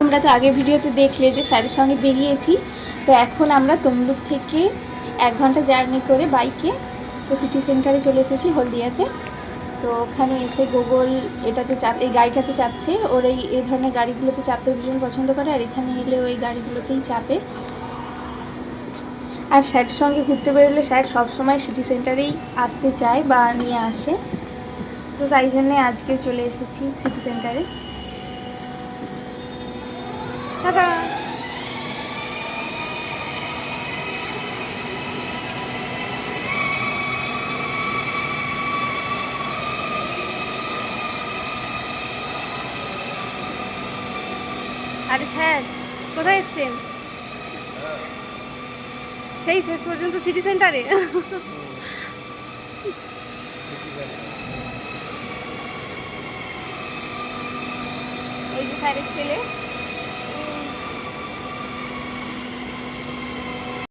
তোমরা তো আগের ভিডিওতে দেখলে যে স্যারের সঙ্গে বেরিয়েছি। তো এখন আমরা তমলুক থেকে 1 ঘন্টা জার্নি করে বাইকে তো সিটি সেন্টারে চলে এসেছি হলদিয়াতে। তো ওখানে এসে গুগল এই গাড়িটাতে চাপছে। ওর এই ধরনের গাড়িগুলোতে চাপতে ভীষণ পছন্দ করে, আর এখানে এলে ওই গাড়িগুলোতেই চাপে। আর স্যারের সঙ্গে ঘুরতে বেরোলে স্যার সবসময় সিটি সেন্টারেই আসতে চায় বা নিয়ে আসে। তো তাই জন্যে আজকে চলে এসেছি সিটি সেন্টারে। টাটা। আরে স্যার কোথায় এসছেন? সেই শেষ পর্যন্ত সিটি সেন্টারে। এই যে স্যারের ছেলে।